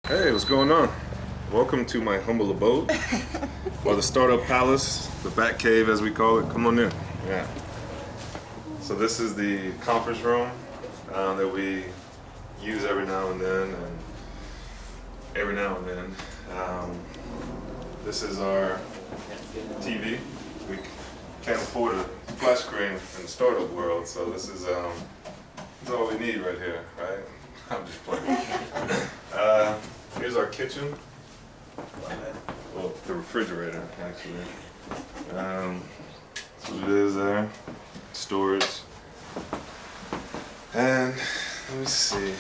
Hey, what's going on? Welcome to my humble abode, or the startup palace, the Bat Cave as we call it. Come on in. Yeah. So this is the conference room that we use every now and then, this is our TV. We can't afford a flat screen in the startup world, so this is all we need right here, right? I'm just playing. Here's our kitchen. Well, the refrigerator, actually. That's what it is there. Storage. And let me see.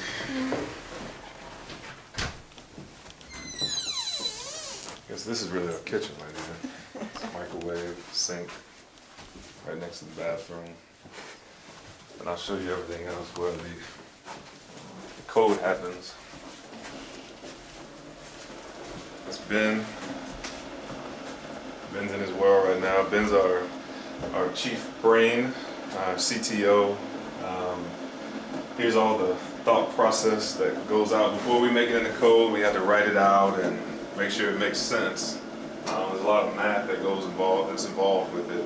I guess this is really our kitchen right here. Microwave, sink, right next to the bathroom. And I'll show you everything else where the code happens. That's Ben. Ben's in his world right now. Ben's our chief brain, CTO. Here's all the thought process that goes out. Before we make it into code, we have to write it out and make sure it makes sense. There's a lot of math that's involved with it.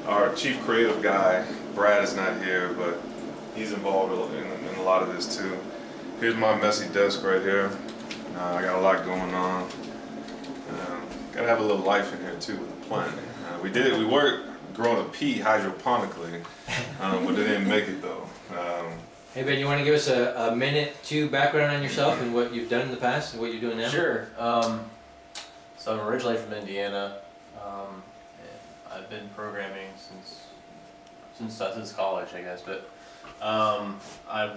Our chief creative guy, Brad, is not here, but he's involved in a lot of this too. Here's my messy desk right here. I got a lot going on. Gotta have a little life in here too with the plant. We were growing a pea hydroponically, but they didn't make it though. Hey Ben, you want to give us a minute to background on yourself and what you've done in the past and what you're doing now? Sure. So I'm originally from Indiana. And I've been programming since college, I guess. But I've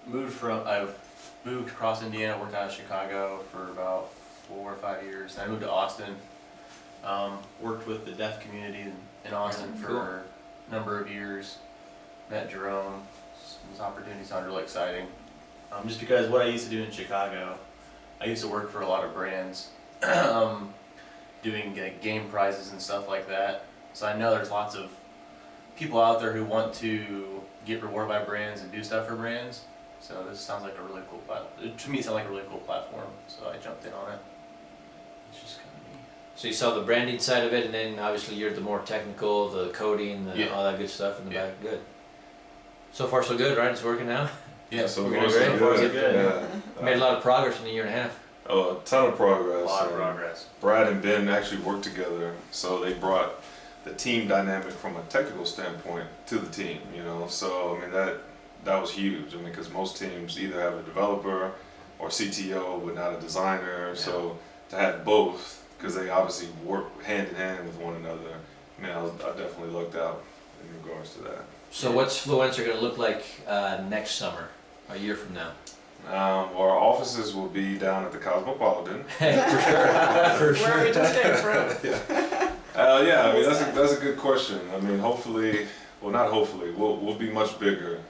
moved across Indiana, worked out of Chicago for about 4 or 5 years. I moved to Austin. Worked with the deaf community in Austin for a number of years. Met Gerome. This opportunity sounded really exciting. Just because what I used to do in Chicago, I used to work for a lot of brands, doing game prizes and stuff like that. So I know there's lots of people out there who want to get rewarded by brands and do stuff for brands. So this sounds like a really cool platform. To me, it sounds like a really cool platform. So I jumped in on it. It's just kind of neat. So you saw the branding side of it, and then obviously you're the more technical, the coding, all that good stuff in the back. Good. So far so good, right? It's working now? Yeah, so We're far so good. Yeah. Made a lot of progress in a year and a half. Oh, a ton of progress. A lot of progress. Brad and Ben actually worked together, so they brought the team dynamic from a technical standpoint to the team, you know. So I mean that was huge. I mean, because most teams either have a developer or CTO but not a designer. Yeah. So to have both, because they obviously work hand in hand with one another. I mean, I definitely lucked out in regards to that. So what's Fluencr going to look like next summer, a year from now? Well, our offices will be down at the Cosmopolitan. For sure. Where are we just getting from? Yeah, I mean that's a good question. I mean, hopefully, well, not hopefully, we'll be much bigger.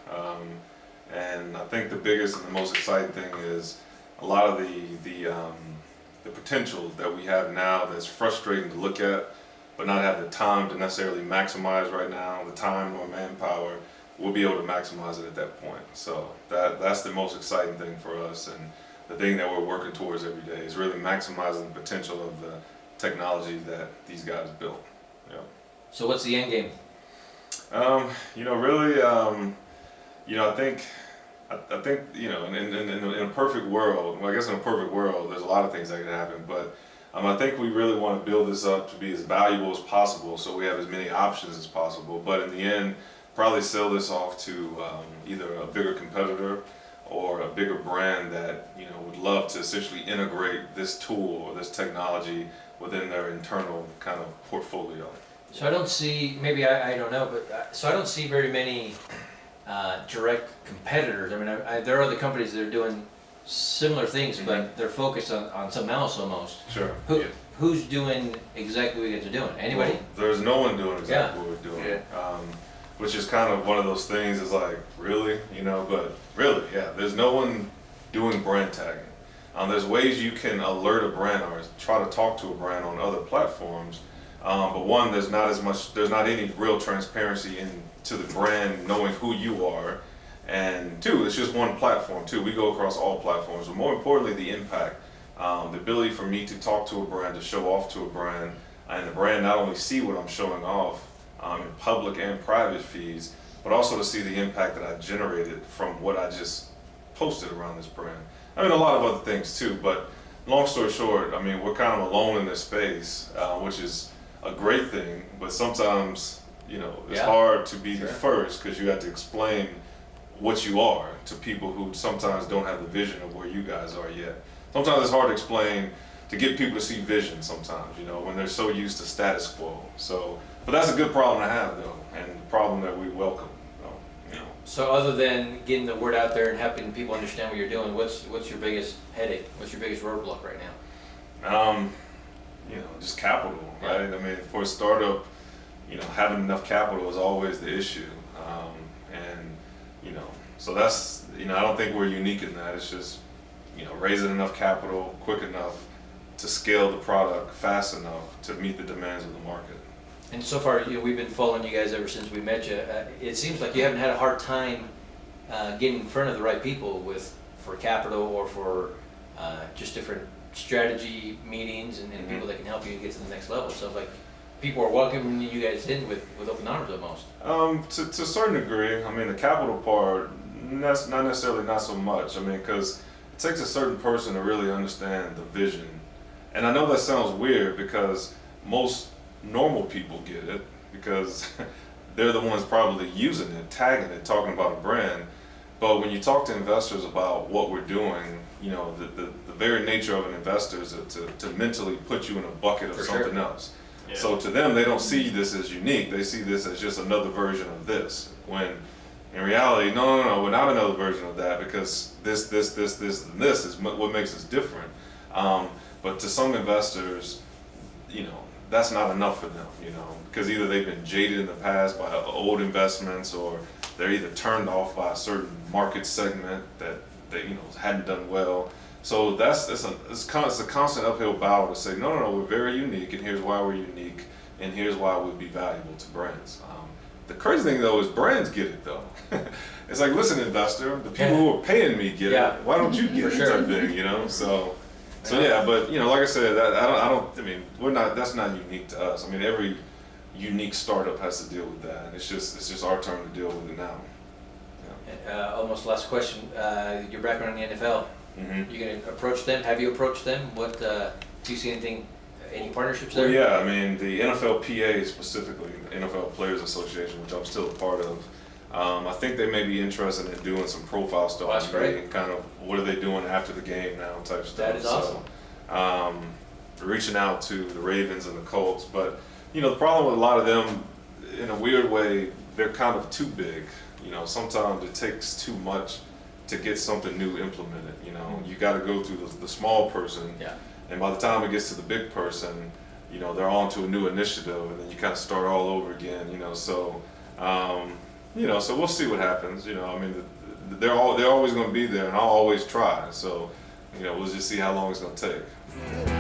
And I think the biggest and the most exciting thing is a lot of the potential that we have now that's frustrating to look at, but not have the time to necessarily maximize right now, the time or manpower. We'll be able to maximize it at that point. So that's the most exciting thing for us, and the thing that we're working towards every day is really maximizing the potential of the technology that these guys built. Yeah. So what's the end game? Really, I think, in a perfect world, well, I guess in a perfect world, there's a lot of things that could happen, but I think we really want to build this up to be as valuable as possible, so we have as many options as possible. But in the end, probably sell this off to either a bigger competitor or a bigger brand that would love to essentially integrate this tool or this technology within their internal kind of portfolio. So I don't see, maybe I don't know, but so I don't see very many direct competitors. I mean, there are other companies that are doing similar things, but they're focused on something else almost. Sure. Who's doing exactly what you guys are doing? Anybody? Well, there's no one doing exactly what we're doing. Yeah. Which is kind of one of those things, is like, really? But really, yeah, there's no one doing brand tagging. There's ways you can alert a brand or try to talk to a brand on other platforms, but one, there's not any real transparency into the brand knowing who you are, And two, it's just one platform too. We go across all platforms, but more importantly, the impact, the ability for me to talk to a brand, to show off to a brand, and the brand not only see what I'm showing off in public and private feeds, but also to see the impact that I generated from what I just posted around this brand. I mean, a lot of other things too, but long story short, I mean, we're kind of alone in this space, which is a great thing, but sometimes, you know, it's hard to be the first because you have to explain what you are to people who sometimes don't have the vision of where you guys are yet. Sometimes it's hard to explain, to get people to see vision sometimes, you know, when they're so used to status quo. So, but that's a good problem to have though, and a problem that we welcome, you know. So other than getting the word out there and helping people understand what you're doing, what's your biggest headache? What's your biggest roadblock right now? You know, just capital, right? I mean, for a startup, you know, having enough capital is always the issue. And, you know, so that's, you know, I don't think we're unique in that. It's just, you know, raising enough capital quick enough to scale the product fast enough to meet the demands of the market. And so far, you know, we've been following you guys ever since we met you. It seems like you haven't had a hard time getting in front of the right people for capital or for just different strategy meetings and people that can help you get to the next level. So like people are welcoming you guys in with open arms almost. To a certain degree, I mean, the capital part, that's not necessarily not so much. I mean, because it takes a certain person to really understand the vision. And I know that sounds weird because most normal people get it because they're the ones probably using it, tagging it, talking about a brand. But when you talk to investors about what we're doing, you know, the very nature of an investor is to mentally put you in a bucket of something else. Yeah. So to them, they don't see this as unique. They see this as just another version of this. When in reality, no, we're not another version of that because this, and this is what makes us different. But to some investors, you know, that's not enough for them, you know, because either they've been jaded in the past by old investments or they're either turned off by a certain market segment that they, you know, hadn't done well. So it's a constant uphill battle to say, no, we're very unique and here's why we're unique and here's why we'd be valuable to brands. The crazy thing though is brands get it though. It's like, listen, investor, the people who are paying me get it. Why don't you get it? Type thing, you know? So yeah, but you know, like I said, I mean, that's not unique to us. I mean, every unique startup has to deal with that, and it's just our turn to deal with it now. Yeah. Almost last question. Your background in the NFL. Mm-hmm. You gonna approach them? Have you approached them? What do you see any partnerships there? Well, yeah, I mean the NFLPA specifically, the NFL Players Association, which I'm still a part of. I think they may be interested in doing some profile stuff. That's great. And kind of what are they doing after the game now type stuff. That is awesome. So, reaching out to the Ravens and the Colts, but you know the problem with a lot of them, in a weird way, they're kind of too big. You know, sometimes it takes too much to get something new implemented. You know, you got to go through the small person, and by the time it gets to the big person, you know, they're on to a new initiative, and then you kind of start all over again. You know, so. You know, so we'll see what happens. You know, I mean, they're always going to be there, and I'll always try. So, you know, we'll just see how long it's going to take.